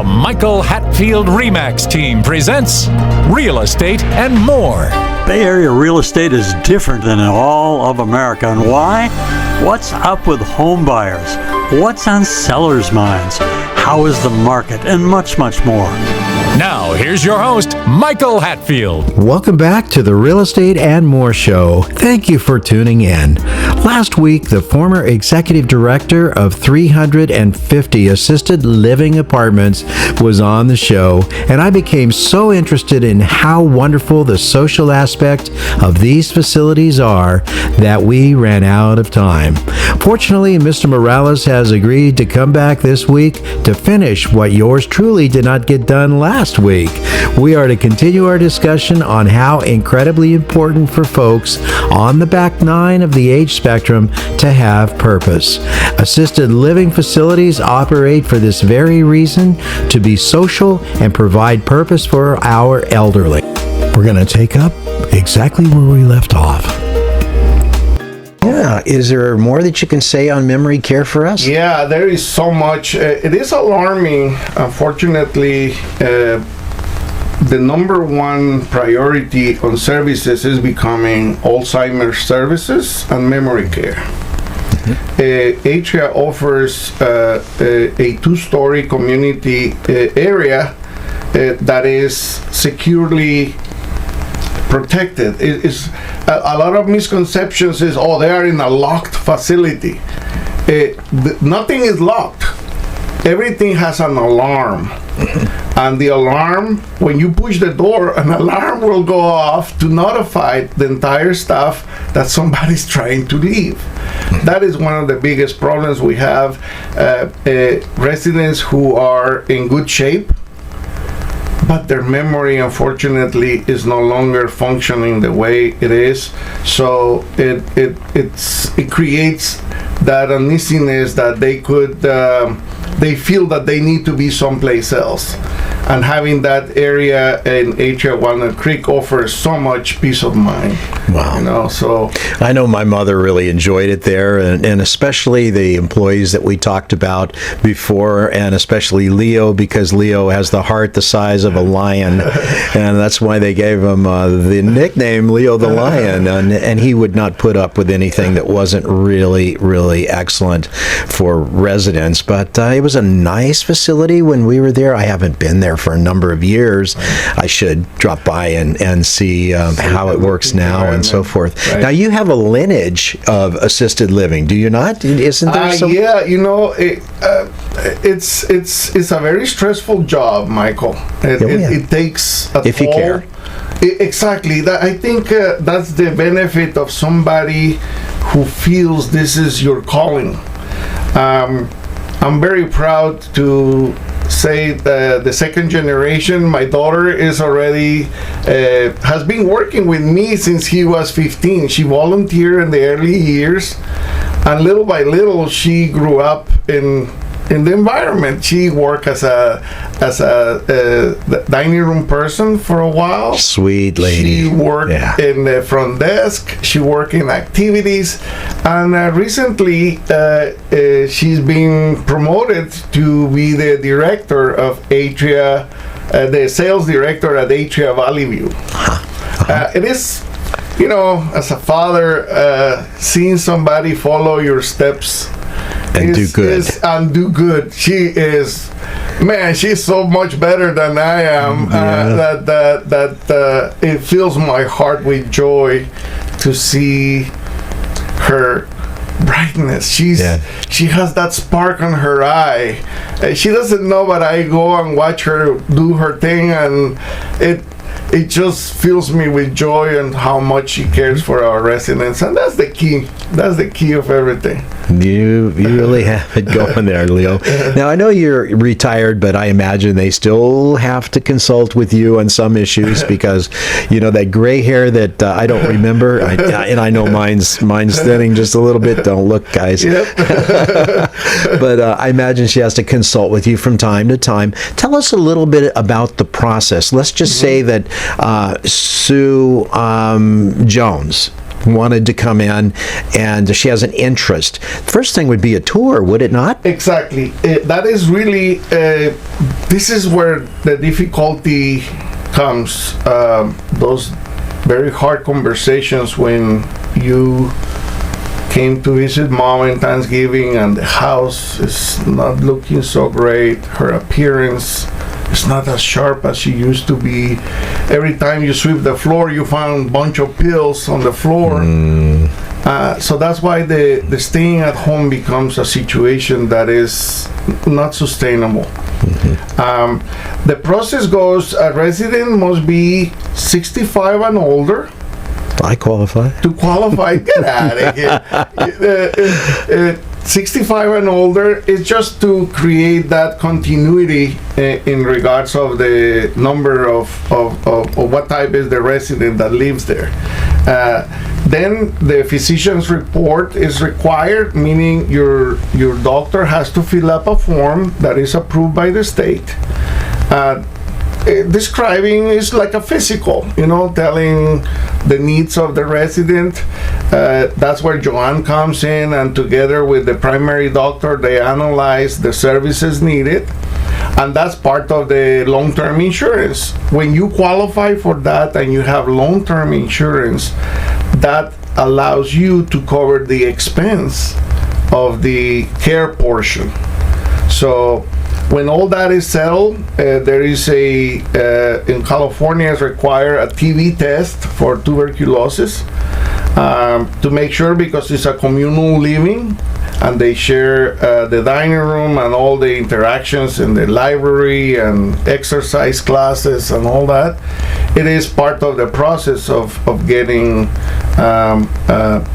The Michael Hatfield Remax team presents Real Estate and More. Bay Area real estate is different than in all of America. And why? What's up with home buyers? What's on sellers' minds? How is the market? And much, much more. Now, here's your host, Michael Hatfield. Welcome back to the Real Estate and More Show. Thank you for tuning in. Last week, the former executive director of 350 assisted living apartments was on the show, and I became so interested in how wonderful the social aspect of these facilities are that we ran out of time. Fortunately, Mr. Morales has agreed to come back this week to finish what yours truly did not get done last week. We are to continue our discussion on how incredibly important for folks on the back nine of the age spectrum to have purpose. Assisted living facilities operate for this very reason, to be social and provide purpose for our elderly. We're going to take up exactly where we left off. Yeah, is there more that you can say on memory care for us? Yeah, there is so much. It is alarming. Unfortunately, the number one priority on services is becoming Alzheimer's services and memory care. Atria offers a two-story community area that is securely protected. It's a lot of misconceptions is, oh, they are in a locked facility. Nothing is locked. Everything has an alarm. And the alarm, when you push the door, an alarm will go off to notify the entire staff that somebody's trying to leave. That is one of the biggest problems we have. Residents who are in good shape, but their memory, unfortunately, is no longer functioning the way it is. So it creates that uneasiness that they feel that they need to be someplace else. And having that area in Atria Walnut Creek offers so much peace of mind. Wow. So I know my mother really enjoyed it there, and especially the employees that we talked about before, and especially Leo, because Leo has the heart the size of a lion, and that's why they gave him the nickname Leo the Lion, and he would not put up with anything that wasn't really, really excellent for residents. But it was a nice facility when we were there. I haven't been there for a number of years. I should drop by and see how it works now and so forth. Right. Now, you have a lineage of assisted living, do you not? Isn't there some? Yeah, it's a very stressful job, Michael. It takes a if toll. You care. Exactly. I think that's the benefit of somebody who feels this is your calling. I'm very proud to say that the second generation, my daughter is already, has been working with me since he was 15. She volunteered in the early years, and little by little she grew up in the environment. She worked as a dining room person for a while. Sweet lady. She worked in the front desk. She worked in activities, and recently she's been promoted to be the director of Atria, the sales director at Atria Valley View. It is, as a father, seeing somebody follow your steps and do good. She is, man, she's so much better than I am. That it fills my heart with joy to see her brightness. She has that spark on her eye. She doesn't know, but I go and watch her do her thing, and it just fills me with joy and how much she cares for our residents, and that's the key. That's the key of everything. You really have it going there, Leo. Now, I know you're retired, but I imagine they still have to consult with you on some issues because, that gray hair that I don't remember, and I know mine's thinning just a little bit. Don't look, guys. Yep. But I imagine she has to consult with you from time to time. Tell us a little bit about the process. Let's just say that Sue Jones wanted to come in and she has an interest, first thing would be a tour, would it not? Exactly. That is really, this is where the difficulty comes. Those very hard conversations when you came to visit mom in Thanksgiving and the house is not looking so great. Her appearance is not as sharp as she used to be. Every time you sweep the floor, you find a bunch of pills on the floor. So that's why the staying at home becomes a situation that is not sustainable. The process goes, a resident must be 65 and older. I qualify. To qualify, get out of here. 65 and older is just to create that continuity in regards of the number of what type is the resident that lives there. Then the physician's report is required, meaning your doctor has to fill up a form that is approved by the state. Describing is like a physical, telling the needs of the resident. That's where Joanne comes in, and together with the primary doctor, they analyze the services needed, and that's part of the long-term insurance. When you qualify for that and you have long-term insurance, that allows you to cover the expense of the care portion. So when all that is settled, there is in California is required a TB test for tuberculosis to make sure, because it's a communal living and they share the dining room and all the interactions in the library and exercise classes and all that. It is part of the process of getting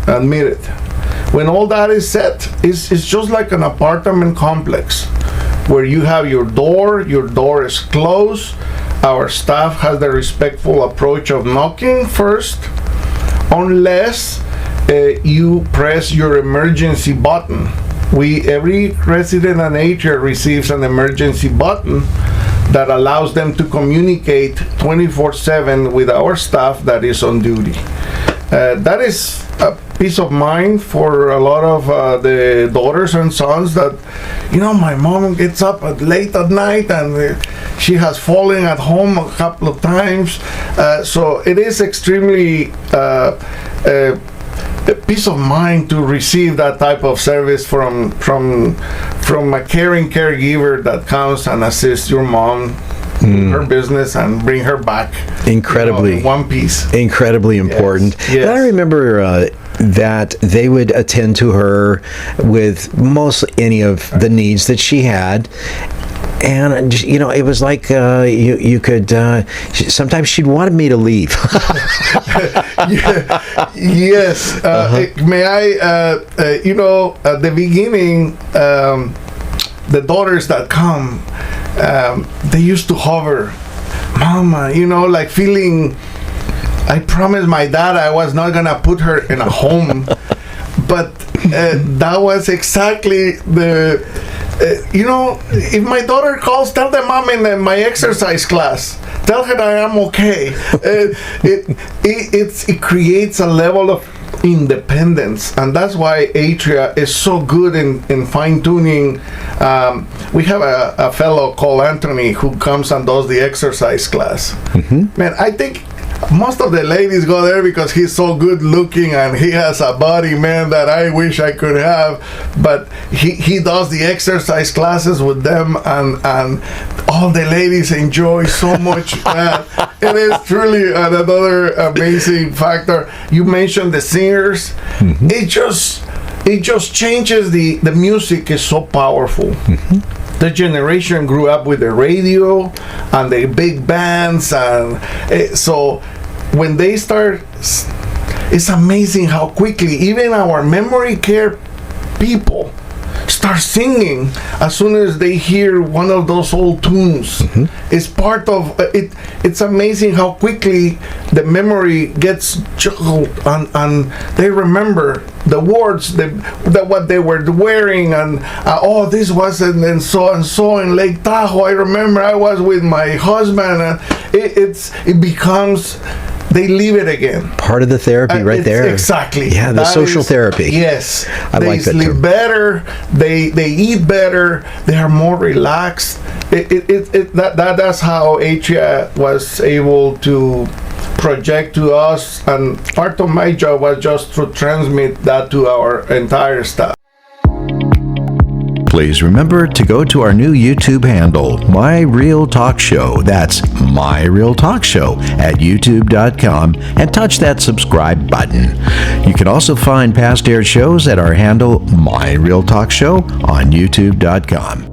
admitted. When all that is set, it's just like an apartment complex where you have your door is closed. Our staff has the respectful approach of knocking first, unless you press your emergency button. Every resident in Atria receives an emergency button that allows them to communicate 24/7 with our staff that is on duty. That is a peace of mind for a lot of the daughters and sons that, my mom gets up late at night and she has fallen at home a couple of times. So it is extremely a peace of mind to receive that type of service from a caring caregiver that comes and assists your mom in her business and bring her back incredibly in one piece. Incredibly important. Yes. And I remember that they would attend to her with most any of the needs that she had. And it was like you could. Sometimes she'd wanted me to leave. Yes. May I? At the beginning, the daughters that come, they used to hover, "Mama," like feeling. I promised my dad I was not gonna put her in a home, but that was exactly the. If my daughter calls, tell them I'm in my exercise class. Tell her I am okay. It creates a level of independence, and that's why Atria is so good in fine-tuning. We have a fellow called Anthony who comes and does the exercise class. Mm-hmm. Man, I think most of the ladies go there because he's so good looking and he has a body, man, that I wish I could have. But he does the exercise classes with them, and all the ladies enjoy so much that. It is truly another amazing factor. You mentioned the singers. Mm-hmm. It just changes. The music is so powerful. Mm-hmm. The generation grew up with the radio and the big bands, and so when they start, it's amazing how quickly even our memory care people start singing as soon as they hear one of those old tunes. Mm-hmm. It's part of it. It's amazing how quickly the memory gets juggled, and they remember the words, what they were wearing, and this was and so in Lake Tahoe. I remember I was with my husband, and it becomes they live it again. Part of the therapy right there. Exactly. Yeah, the social therapy. Yes. I like that They sleep too. better. They eat better. They are more relaxed. That's how Atria was able to project to us, and part of my job was just to transmit that to our entire staff. Please remember to go to our new YouTube handle, My Real Talk Show. That's My Real Talk Show at youtube.com, and touch that subscribe button. You can also find past aired shows at our handle, My Real Talk Show, on youtube.com.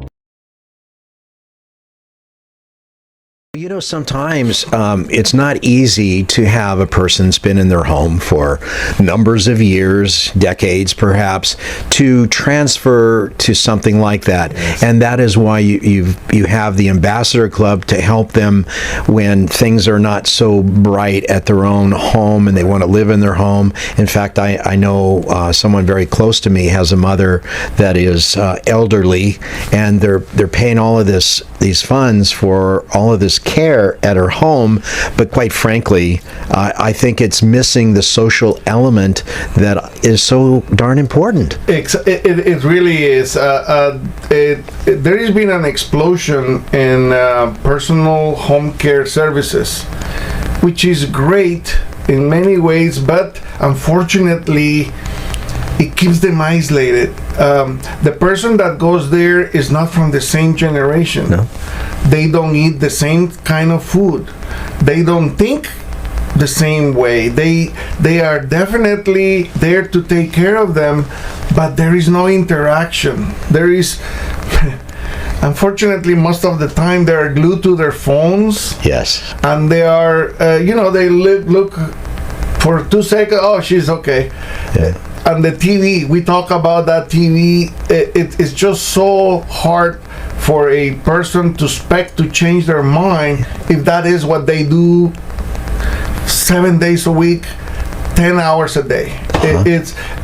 You know, sometimes it's not easy to have a person spend in their home for numbers of years, decades perhaps, to transfer to something like that. Yes. And that is why you have the Ambassador Club to help them when things are not so bright at their own home and they want to live in their home. In fact, I know someone very close to me has a mother that is elderly, and they're paying all of these funds for all of this care at her home, but quite frankly, I think it's missing the social element that is so darn important. It really is. There has been an explosion in personal home care services, which is great in many ways, but unfortunately, it keeps them isolated. The person that goes there is not from the same generation. No. They don't eat the same kind of food. They don't think the same way. They are definitely there to take care of them, but there is no interaction. There is, unfortunately, most of the time they are glued to their phones. Yes. And they are, they look for 2 seconds. Oh, she's okay. Yeah. And the TV, we talk about that TV. It's just so hard for a person to expect to change their mind if that is what they do 7 days a week, 10 hours a day.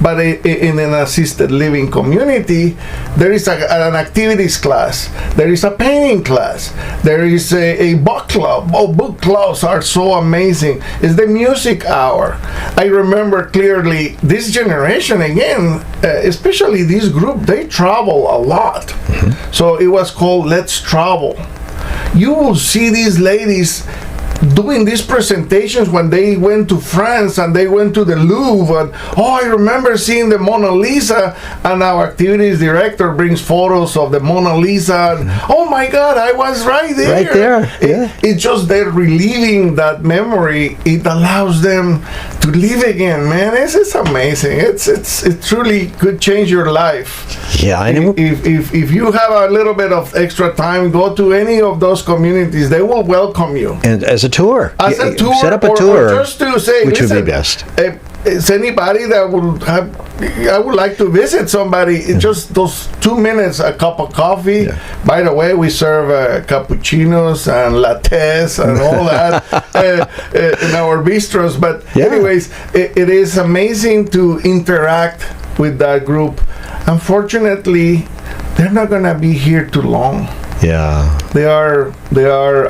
But in an assisted living community, there is an activities class, there is a painting class, there is a book club. Oh, book clubs are so amazing. It's the music hour. I remember clearly this generation again, especially this group, they travel a lot. Mm-hmm. So it was called Let's Travel. You will see these ladies doing these presentations when they went to France and they went to the Louvre, and I remember seeing the Mona Lisa, and our activities director brings photos of the Mona Lisa, and oh my God, I was right there. Right there, yeah. It's just they're reliving that memory. It allows them to live again, man. It's amazing. It truly could change your life. Yeah, I know. If you have a little bit of extra time, go to any of those communities. They will welcome you. And as a tour. As a tour, set up a tour, or just to say, which listen, would be best. Is anybody that would have? I would like to visit somebody. It's just those 2 minutes, a cup of coffee. Yeah. By the way, we serve cappuccinos and lattes and all that in our bistros. But anyways, it is amazing to interact with that group. Unfortunately, they're not gonna be here too long. Yeah. They are.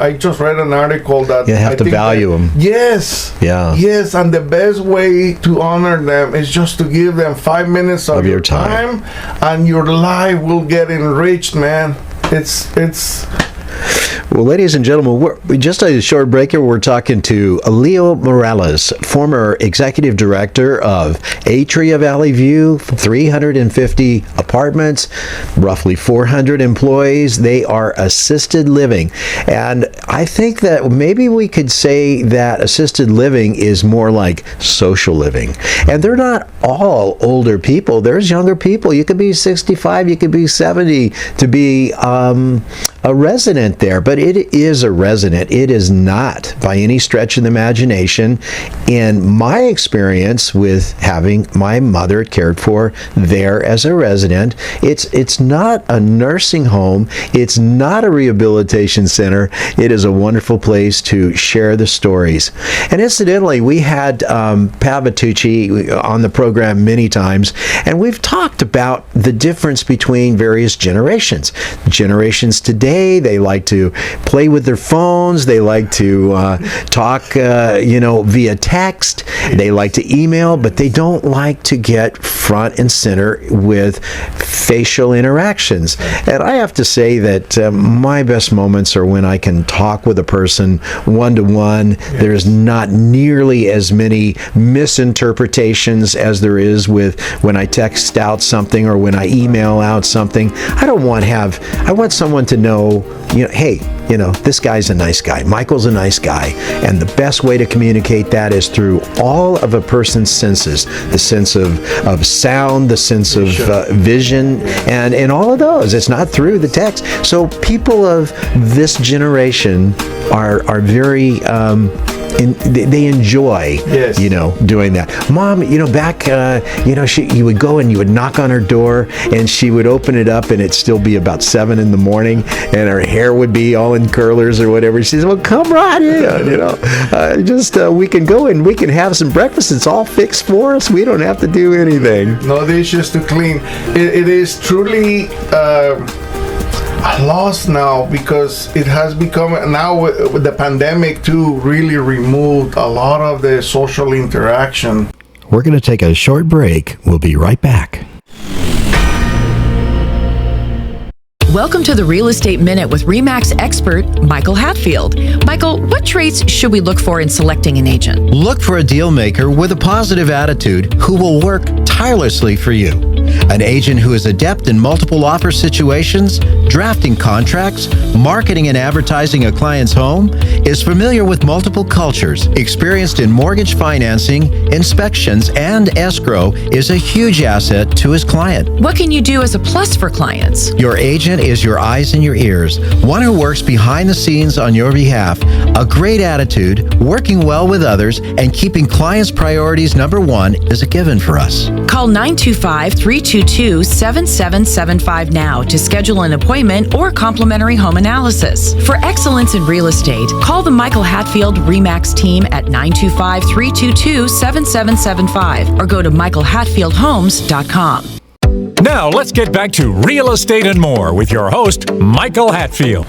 I just read an article that you have to value them. Yes. Yeah. Yes, and the best way to honor them is just to give them 5 minutes of your time, and your life will get enriched, man. It's. Well, ladies and gentlemen, we just had a short break here. We're talking to Leo Morales, former executive director of Atria Valley View, 350 apartments, roughly 400 employees. They are assisted living. And I think that maybe we could say that assisted living is more like social living. And they're not all older people. There's younger people. You could be 65, you could be 70 to be a resident there, but it is a resident. It is not by any stretch of the imagination. In my experience with having my mother cared for there as a resident, it's not a nursing home. It's not a rehabilitation center. It is a wonderful place to share the stories. And incidentally, we had Pat Vitucci on the program program many times, and we've talked about the difference between various generations. Generations today, they like to play with their phones, they like to talk, via text, they like to email, but they don't like to get front and center with facial interactions. And I have to say that my best moments are when I can talk with a person one-to-one. There's not nearly as many misinterpretations as there is with when I text out something or when I email out something. I want someone to know, hey, this guy's a nice guy. Michael's a nice guy. And the best way to communicate that is through all of a person's senses, the sense of sound, the sense of vision, and all of those. It's not through the text. So people of this generation are very they enjoy doing that. Mom, back you would go and you would knock on her door and she would open it up and it'd still be about 7 a.m. and her hair would be all in curlers or whatever. She says, well, come right in, we can go and we can have some breakfast. It's all fixed for us. We don't have to do anything. No dishes to clean. It is truly lost now, because it has become, now with the pandemic too, really removed a lot of the social interaction. We're going to take a short break. We'll be right back. Welcome to the Real Estate Minute with RE/MAX expert Michael Hatfield. Michael, what traits should we look for in selecting an agent? Look for a deal maker with a positive attitude who will work tirelessly for you. An agent who is adept in multiple offer situations, drafting contracts, marketing and advertising a client's home, is familiar with multiple cultures, experienced in mortgage financing, inspections, and escrow, is a huge asset to his client. What can you do as a plus for clients? Your agent is your eyes and your ears, one who works behind the scenes on your behalf. A great attitude, working well with others, and keeping clients' priorities number one is a given for us. Call 925-322-7775 now to schedule an appointment or complimentary home analysis. For excellence in real estate, call the Michael Hatfield RE/MAX team at 925-322-7775 or go to michaelhatfieldhomes.com. Now let's get back to Real Estate and More with your host, Michael Hatfield.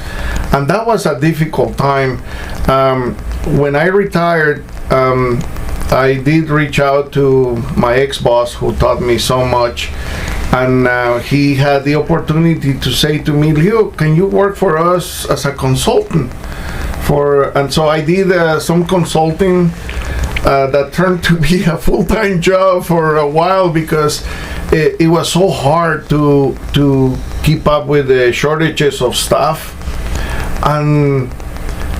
And that was a difficult time. When I retired, I did reach out to my ex-boss who taught me so much, and he had the opportunity to say to me, Leo, can you work for us as a consultant? And so I did some consulting that turned to be a full-time job for a while, because it was so hard to keep up with the shortages of staff and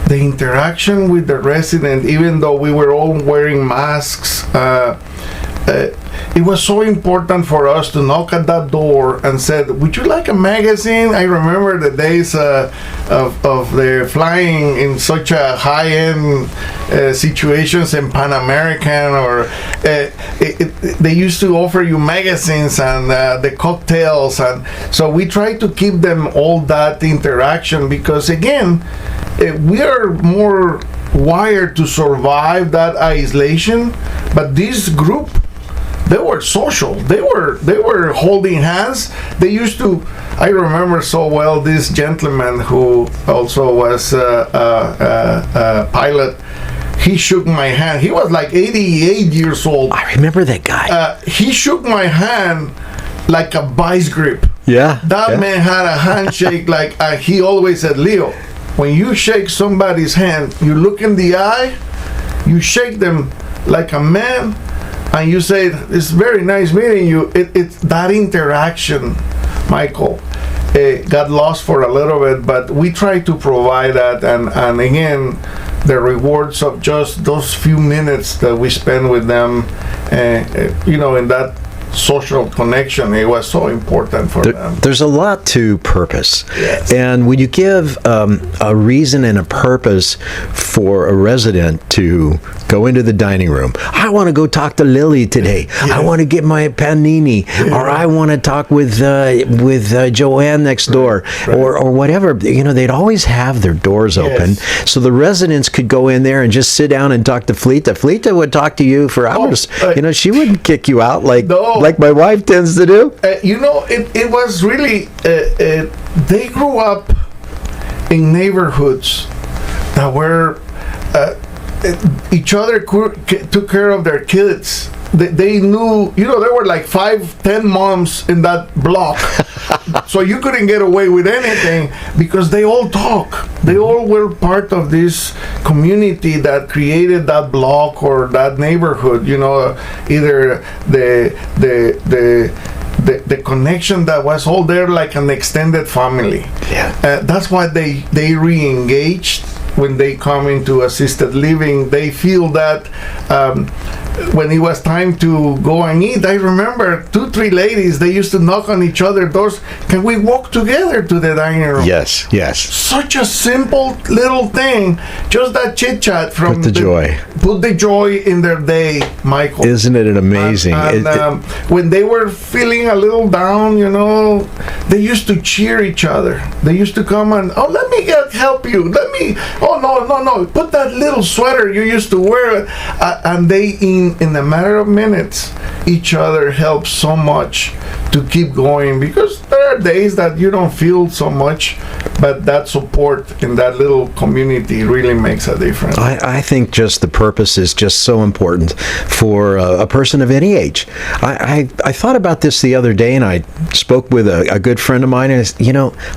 the interaction with the resident. Even though we were all wearing masks, it was so important for us to knock at that door and said, would you like a magazine? I remember the days of the flying in such a high-end situations in Pan American, or they used to offer you magazines and the cocktails, and so we tried to keep them all that interaction, because again, we are more wired to survive that isolation. But this group, they were social. They were holding hands. They used to. I remember so well this gentleman who also was a pilot. He shook my hand. He was like 88 years old. I remember that guy. He shook my hand like a vice grip. Yeah. That man had a handshake like he always said, Leo, when you shake somebody's hand, you look in the eye, you shake them like a man, and you say, it's very nice meeting you. It's that interaction, Michael, got lost for a little bit, but we try to provide that, and again, the rewards of just those few minutes that we spend with them, in that social connection. It was so important for them. There's a lot to purpose. Yes. And when you give a reason and a purpose for a resident to go into the dining room, I want to go talk to Lily today. I want to get my panini, or I want to talk with Joanne next door, or whatever. They'd always have their doors open, so the residents could go in there and just sit down and talk to Fleta. Fleta would talk to you for hours. She wouldn't kick you out like my wife tends to do. It was really, they grew up in neighborhoods that were, each other took care of their kids. They knew, there were like 5-10 moms in that block. So you couldn't get away with anything because they all talk. They all were part of this community that created that block or that neighborhood. Either the connection that was all there, like an extended family. That's why they re-engaged when they come into assisted living. They feel that when it was time to go and eat, I remember 2-3 ladies, they used to knock on each other's doors. Can we walk together to the dining room? Yes. Such a simple little thing. Just that chit chat from Put the joy in their day, Michael. Isn't it amazing? And when they were feeling a little down, they used to cheer each other. They used to come and, let me help you. No. Put that little sweater you used to wear. And they, in a matter of minutes, each other helps so much to keep going, because there are days that you don't feel so much, but that support in that little community really makes a difference. I think just the purpose is just so important for a person of any age. I thought about this the other day, and I spoke with a good friend of mine, and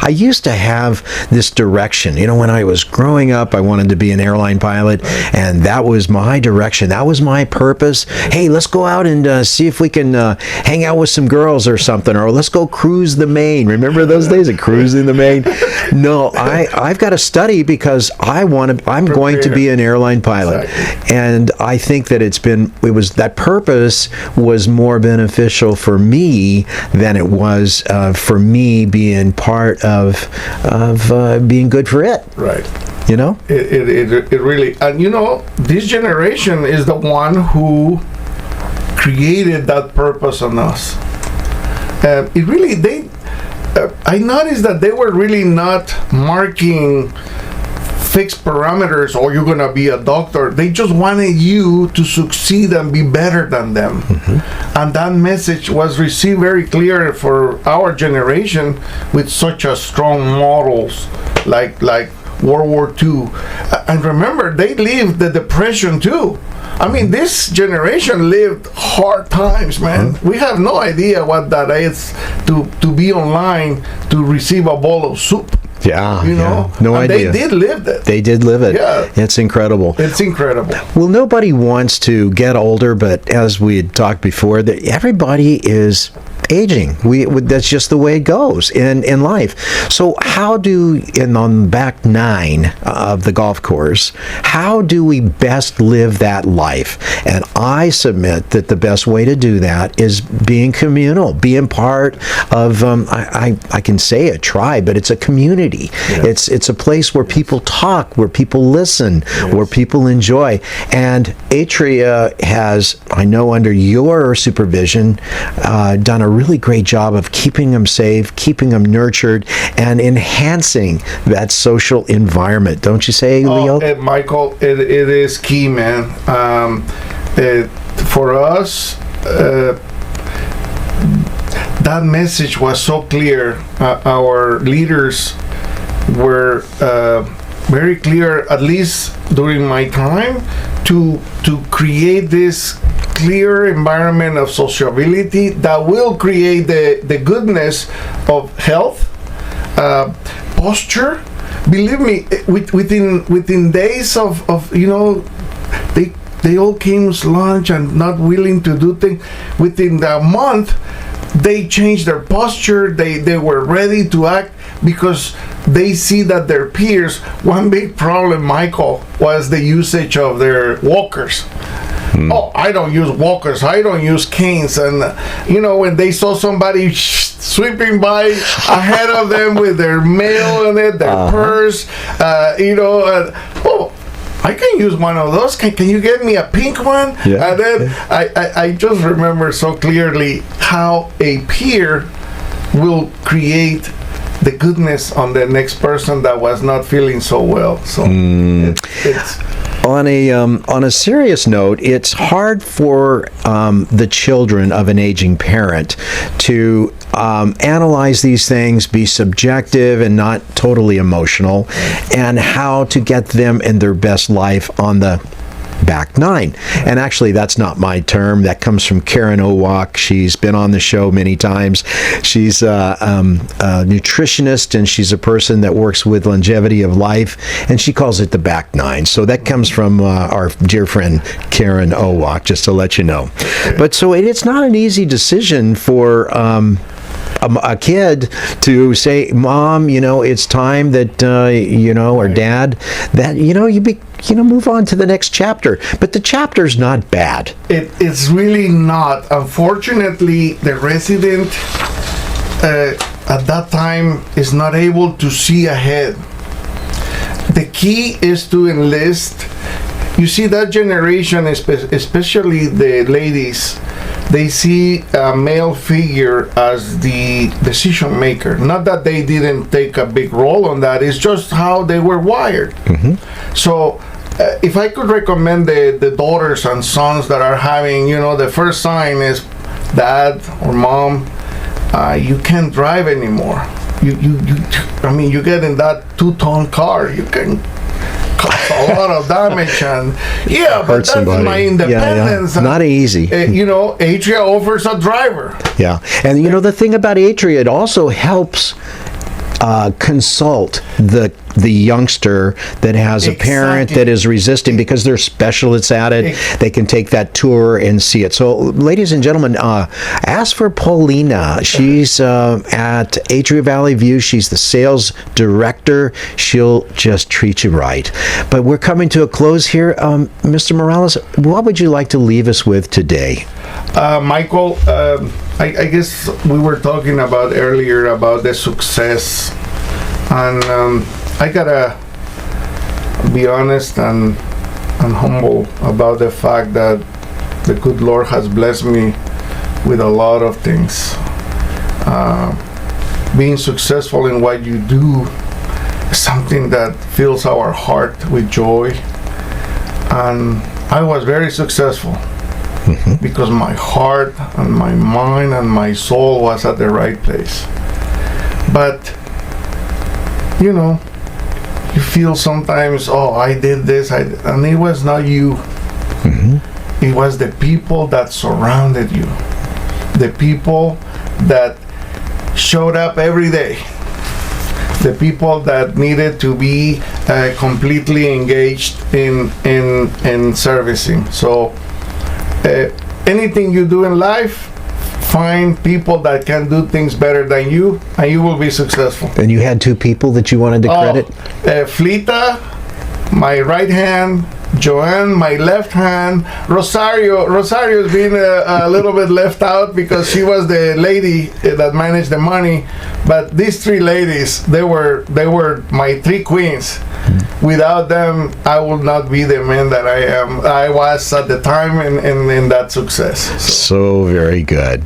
I used to have this direction. When I was growing up, I wanted to be an airline pilot, and that was my direction. That was my purpose. Hey, let's go out and see if we can hang out with some girls or something, or let's go cruise the Maine. Remember those days of cruising the Maine? No, I've got to study because I'm going to be an airline pilot. Exactly. And I think that that purpose was more beneficial for me than it was for me being part of being good for it. Right. It really, and this generation is the one who created that purpose on us. I noticed that they were really not marking fixed parameters, or you're gonna be a doctor. They just wanted you to succeed and be better than them. And that message was received very clear for our generation with such a strong models like World War II. And remember, they lived the Depression too. This generation lived hard times, man. We have no idea what that is to be online to receive a bowl of soup. No idea. They did live it. They did live it. Yeah. It's incredible. Well, nobody wants to get older, but as we had talked before, that everybody is aging. That's just the way it goes in life. So how on back 9 of the golf course, how do we best live that life? And I submit that the best way to do that is being communal, being part of, I can say a tribe, but it's a community. It's a place where people talk, where people listen, where people enjoy. And Atria has, I know under your supervision, done a really great job of keeping them safe, keeping them nurtured, and enhancing that social environment. Don't you say, Leo? Michael, it is key, man. For us, that message was so clear. Our leaders were very clear, at least during my time, to create this clear environment of sociability that will create the goodness of health, posture. Believe me, within days of they all came to lunch and not willing to do things. Within the month, they changed their posture. They were ready to act because they see that their peers. One big problem, Michael, was the usage of their walkers. Oh, I don't use walkers. I don't use canes. And, when they saw somebody sweeping by ahead of them with their mail in it, their purse, I can use one of those. Can you get me a pink one? Yeah. And then I just remember so clearly how a peer will create the goodness on the next person that was not feeling so well. So it's on a serious note, it's hard for the children of an aging parent to analyze these things, be subjective and not totally emotional, and how to get them in their best life on the back nine. And actually, that's not my term. That comes from Karen Owak. She's been on the show many times. She's a nutritionist, and she's a person that works with longevity of life, and she calls it the back nine. So that comes from our dear friend Karen Owak, just to let you know. But so it's not an easy decision for a kid to say, Mom, it's time that, or Dad, that, you move on to the next chapter. But the chapter's not bad. It's really not. Unfortunately, the resident at that time is not able to see ahead. The key is to enlist. You see, that generation, especially the ladies, they see a male figure as the decision maker. Not that they didn't take a big role on that, it's just how they were wired. So if I could recommend the daughters and sons that are having, the first sign is, Dad or Mom, you can't drive anymore. You get in that 2-ton car, you can cause a lot of damage, and but that's somebody. My independence. Not easy. Atria offers a driver. Yeah, and the thing about Atria, it also helps consult the youngster that has a parent that is resisting, because they're specialists at it. They can take that tour and see it. So, ladies and gentlemen, ask for Paulina. She's at Atria Valley View. She's the sales director. She'll just treat you right. But we're coming to a close here. Mr. Morales, what would you like to leave us with today? Michael, I guess we were talking about earlier about the success, and I gotta be honest and humble about the fact that the good Lord has blessed me with a lot of things. Being successful in what you do is something that fills our heart with joy, and I was very successful. Because my heart and my mind and my soul was at the right place. But, you feel sometimes, I did this, and it was not you. It was the people that surrounded you. The people that showed up every day. The people that needed to be completely engaged in servicing. So, anything you do in life, find people that can do things better than you, and you will be successful. And you had two people that you wanted to credit? Flita, my right hand, Joanne, my left hand, Rosario's been a little bit left out because she was the lady that managed the money. But these three ladies, they were my three queens. Without them, I would not be the man that I was at the time in that success. So very good.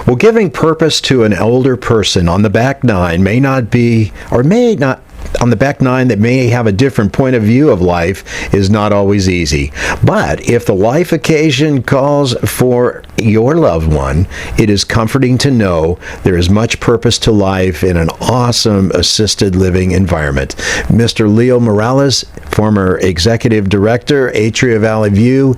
Well, giving purpose to an older person on the back nine may not be, or may not, on the back nine that may have a different point of view of life is not always easy. But if the life occasion calls for your loved one, it is comforting to know there is much purpose to life in an awesome assisted living environment. Mr. Leo Morales, former executive director, Atria Valley View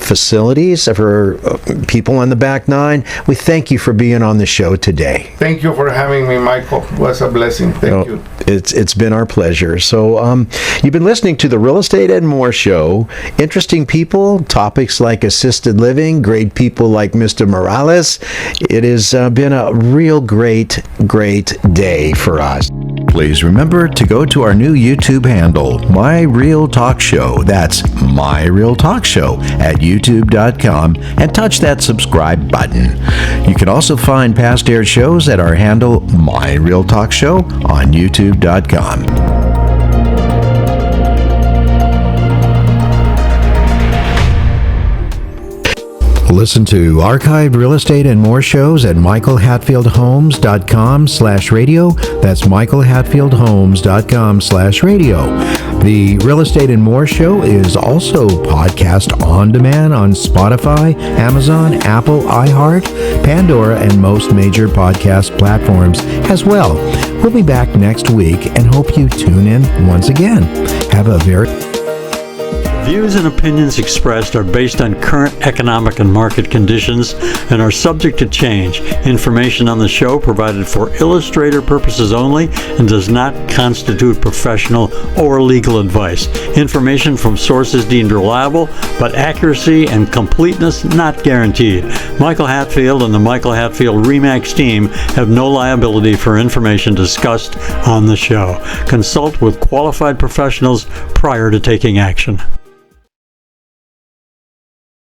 Facilities, for people on the back nine, we thank you for being on the show today. Thank you for having me, Michael. It was a blessing. Thank you. It's been our pleasure. So you've been listening to the Real Estate and More Show. Interesting people, topics like assisted living, great people like Mr. Morales. It has been a real great day for us. please remember to go to our new YouTube handle, My Real Talk Show. That's My Real Talk Show at youtube.com and touch that subscribe button. You can also find past aired shows at our handle, My Real Talk Show, on youtube.com. Listen to archived real estate and more shows at michaelhatfieldhomes.com/radio. That's michaelhatfieldhomes.com/radio. The Real Estate and More show is also podcast on demand on Spotify, Amazon, Apple, iHeart, Pandora, and most major podcast platforms as well. We'll be back next week and hope you tune in once again. Have a very... Views and opinions expressed are based on current economic and market conditions and are subject to change. Information on the show provided for illustrator purposes only and does not constitute professional or legal advice. Information from sources deemed reliable, but accuracy and completeness not guaranteed. Michael Hatfield and the Michael Hatfield RE/MAX team have no liability for information discussed on the show. Consult with qualified professionals prior to taking action.